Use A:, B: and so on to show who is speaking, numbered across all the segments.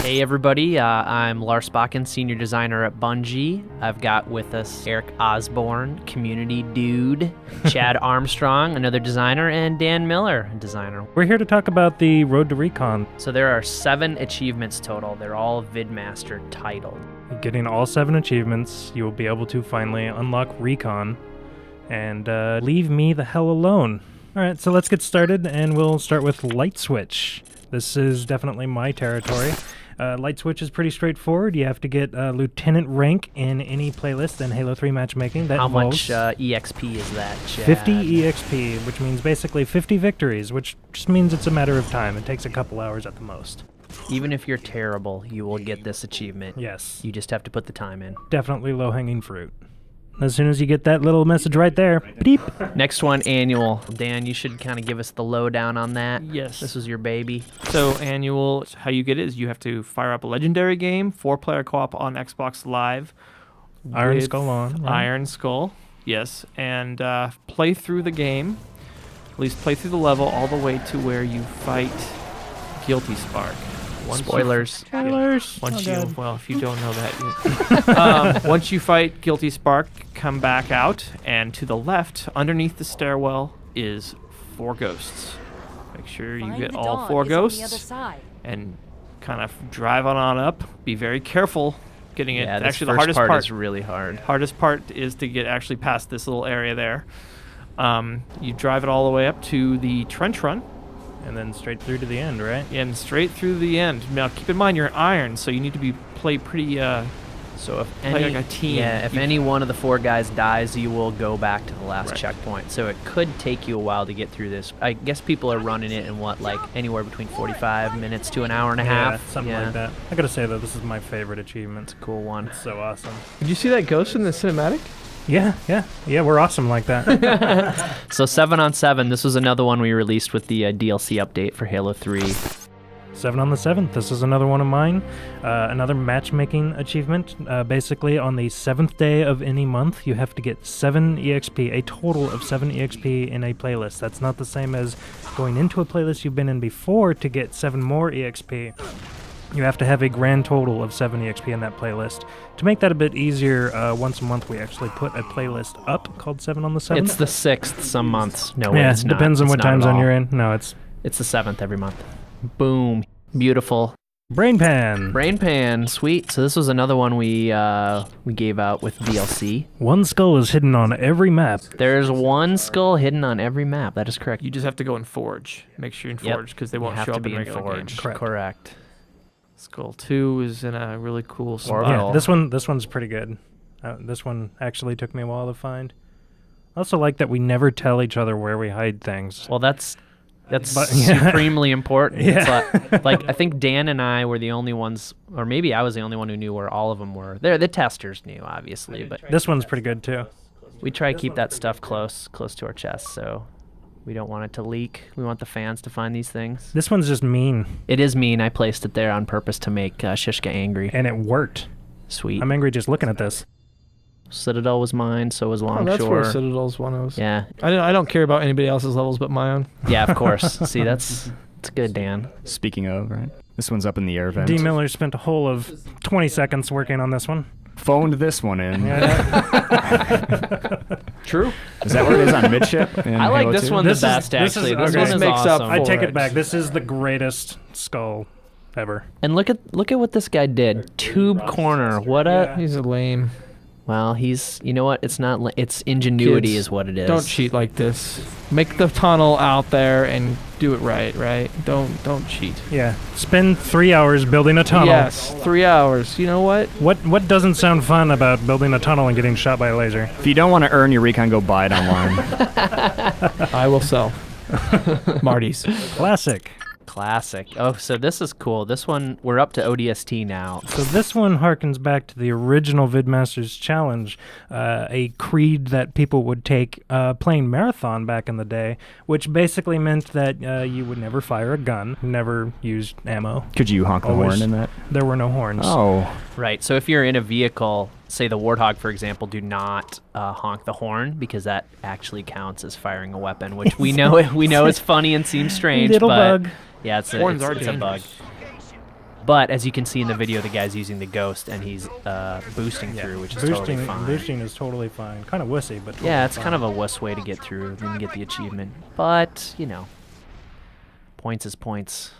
A: Hey everybody, I'm Lars Bakken, Senior Designer at Bungie. I've got with us Eric Osborne, Community Dude, Chad Armstrong, another designer, and Dan Miller, a designer.
B: We're here to talk about the Road to Recon.
A: So there are 7 achievements total. They're all VidMaster titled.
B: Getting all 7 achievements, you will be able to finally unlock Recon and leave me the hell alone. Alright, so let's get started, and we'll start with Light Switch. This is definitely my territory. Light Switch is pretty straightforward. You have to get Lieutenant rank in any playlist in Halo 3 matchmaking. That
A: How
B: involves
A: much EXP is that, Chad?
B: 50 EXP, which means basically 50 victories, which just means it's a matter of time. It takes a couple hours at the most.
A: Even if you're terrible, you will get this achievement.
B: Yes.
A: You just have to put the time in.
B: Definitely low-hanging fruit. As soon as you get that little message right there, beep.
A: Next one, annual. Dan, you should kind of give us the lowdown on that.
C: Yes.
A: This was your baby.
C: So annual, how you get it is you have to fire up a legendary game, 4-player co-op on Xbox Live.
B: Iron
C: with
B: Skull on. Right?
C: Iron Skull, yes. And play through the game, at least play through the level all the way to where you fight Guilty Spark.
A: Spoilers.
B: Spoilers.
C: Well, if you don't know that, once you fight Guilty Spark, come back out, and to the left, underneath the stairwell, is 4 ghosts. Make sure you get all 4 ghosts, and kind of drive on up. Be very careful getting it.
A: Yeah, this
C: Actually,
A: first
C: the hardest
A: part
C: part
A: is really hard.
C: Hardest part is to get actually past this little area there. You drive it all the way up to the trench run.
B: And then straight through to the end, right?
C: And straight through the end. Now, keep in mind, you're iron, so you need to play pretty,
A: So if
C: play
A: any,
C: like a team.
A: yeah, if any one of the 4 guys dies, you will go back to the last checkpoint. So it could take you a while to get through this. I guess people are running it in like anywhere between 45 minutes to an hour and a half.
B: Something like that. I gotta say though, this is my favorite achievement.
A: It's a cool one.
B: It's so awesome.
D: Did you see that ghost in the cinematic?
B: Yeah, we're awesome like that.
A: So 7 on 7. This was another one we released with the DLC update for Halo 3.
B: 7 on the 7th. This is another one of mine. Another matchmaking achievement. Basically, on the 7th day of any month, you have to get 7 EXP, a total of 7 EXP in a playlist. That's not the same as going into a playlist you've been in before to get 7 more EXP. You have to have a grand total of 7 EXP in that playlist. To make that a bit easier, once a month we actually put a playlist up called 7 on the 7th.
A: It's the 6th some months. No,
B: yeah,
A: it's not.
B: Depends on
A: It's
B: what
A: not
B: time
A: at
B: zone
A: all.
B: you're in. No, it's
A: the 7th every month. Boom. Beautiful.
B: Brain Pan.
A: Brain Pan. Sweet. So this was another one we gave out with DLC.
B: One skull is hidden on every map.
A: There's 1 skull hidden on every map. That is correct.
C: You just have to go in Forge. Make sure you're in Forge, because they won't show up in regular
A: Forge.
C: game.
A: Correct.
C: Skull 2 is in a really cool spot.
A: Orbital.
B: Yeah, this one's pretty good. This one actually took me a while to find. I also like that we never tell each other where we hide things.
A: Well, that's supremely important.
B: Yeah.
A: It's like I think Dan and I were the only ones, or maybe I was the only one who knew where all of them were. The testers knew, obviously, but
B: This one's pretty good too.
A: we try to keep that stuff close to our chest, so we don't want it to leak. We want the fans to find these things.
B: This one's just mean.
A: It is mean. I placed it there on purpose to make Shishka angry.
B: And it worked.
A: Sweet.
B: I'm angry just looking at this.
A: Citadel was mine, so was Longshore.
D: Oh, that's where Citadel's one of us.
A: Yeah.
D: I don't care about anybody else's levels but my own.
A: Yeah, of course. See, it's good, Dan.
E: Speaking of, right? This one's up in the air vent.
B: D. Miller spent a whole of 20 seconds working on this one.
E: Phoned this one in.
B: Yeah.
D: True.
E: Is that where it is on midship? in
A: I like
E: Halo
A: this
E: 2?
A: one the best,
B: this is-
A: actually. This
B: okay.
A: one
B: This
A: is
D: makes up
A: awesome.
B: I take
D: for
B: it
D: it.
B: back. This is the greatest skull ever.
A: And look at what this guy did. Tube corner. What a...
D: He's a lame.
A: Well, he's... You know what? It's not... It's ingenuity
D: Kids,
A: is what it is.
D: Don't cheat like this. Make the tunnel out there and do it right? Don't cheat.
B: Yeah. Spend 3 hours building a tunnel.
D: Yes, 3 hours. You know what?
B: What doesn't sound fun about building a tunnel and getting shot by a laser?
E: If you don't want to earn your recon, go buy it online.
D: I will sell. Marty's.
B: Classic.
A: Classic. Oh, so this is cool. This one, we're up to ODST now.
B: So this one harkens back to the original VidMasters Challenge, a creed that people would take playing Marathon back in the day, which basically meant that you would never fire a gun, never use ammo.
E: Could you honk the
B: Always.
E: horn in that?
B: There were no horns.
E: Oh.
A: Right. So if you're in a vehicle, say the Warthog, for example, do not honk the horn, because that actually counts as firing a weapon, which we know is funny and seems strange.
B: Little
A: but
B: bug.
A: Yeah, it's a
C: Horns are
A: bug.
C: dangerous.
A: But as you can see in the video, the guy's using the ghost and he's boosting through, which is totally fine.
B: Boosting is totally fine. Kind of wussy, but totally
A: Yeah, it's
B: fine.
A: kind of a wuss way to get through and get the achievement. But, you know, points is points.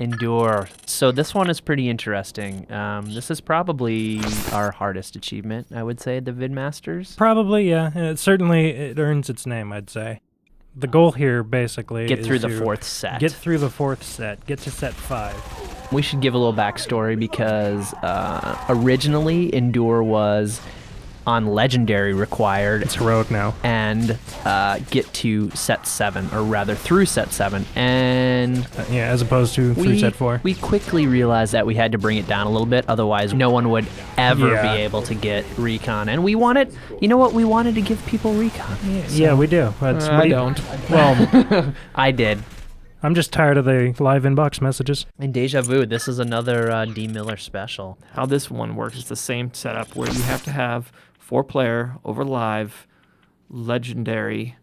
A: Endure. So this one is pretty interesting. This is probably our hardest achievement, I would say, the Vidmasters.
B: Probably, yeah. It earns its name, I'd say. The goal here, basically,
A: Get
B: is
A: through the
B: to
A: fourth set.
B: Get through the fourth set. Get to set 5.
A: We should give a little backstory because originally Endure was on Legendary required.
B: It's heroic now.
A: And get to set 7, or rather through set 7. And
B: Yeah, as opposed to through set 4.
A: we quickly realized that we had to bring it down a little bit, otherwise no one would ever
B: Yeah.
A: be able to get Recon. And we wanted, you know what, we wanted to give people Recon.
B: Yeah, we do.
D: I don't.
B: Well,
A: I did.
B: I'm just tired of the live inbox messages.
A: And Deja Vu, this is another D. Miller special.
C: How this one works is the same setup where you have to have 4-player over live, legendary,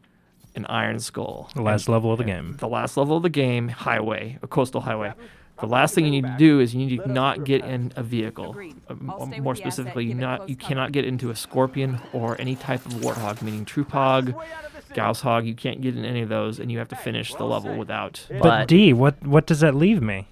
C: and Iron Skull.
B: The last level of the game.
C: The last level of the game, highway, a coastal highway. The last thing you need to do is you need to not get in a vehicle. More specifically, you cannot get into a Scorpion or any type of Warthog, meaning Troop Hog, Gauss Hog. You can't get in any of those, and you have to finish the level without.
B: But D, what does that leave me?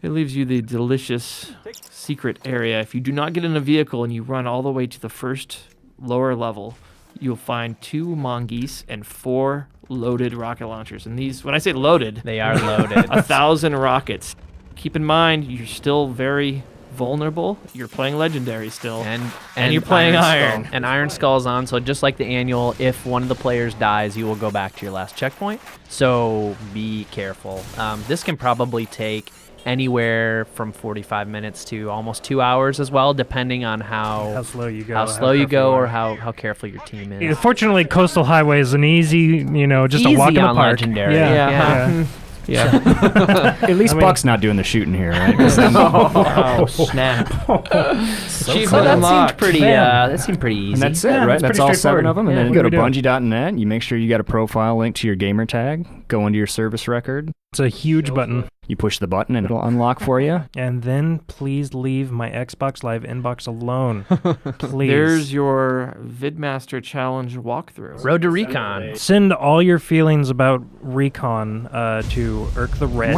C: It leaves you the delicious secret area. If you do not get in a vehicle and you run all the way to the first lower level, you'll find 2 mongoose and 4 loaded rocket launchers. And these, when I say loaded,
A: They are loaded.
C: 1,000 rockets. Keep in mind, you're still very vulnerable. You're playing Legendary still. And you're playing Iron.
A: Skull. And Iron Skull's on, so just like the annual, if one of the players dies, you will go back to your last checkpoint. So be careful. This can probably take anywhere from 45 minutes to almost 2 hours as well, depending on how
B: slow you go.
A: how slow you go or how careful your team is.
B: Fortunately, Coastal Highway is an easy, just
A: Easy
B: a walk in the
A: on
B: park.
A: Legendary.
B: Yeah.
C: Yeah.
E: At least Buck's not doing the shooting here, right? 'Cause then-
C: Oh, snap.
A: So
C: Achievement
A: that
C: unlocked.
A: seemed pretty.
B: Man.
A: That seemed pretty easy.
E: And that's it,
B: Yeah,
E: right?
B: it's
E: That's
B: pretty
E: all 7 of them. And
B: straightforward.
E: then
B: Yeah,
E: you go to
B: what do we do?
E: bungie.net. You make sure you got a profile link to your gamer tag. Go into your service record.
B: It's a huge button.
E: You push the button and it'll unlock for you.
B: And then please leave my Xbox Live inbox alone. Please.
C: There's your Vidmaster Challenge walkthrough.
A: Road to Recon.
B: Send all your feelings about Recon to Irk the Red.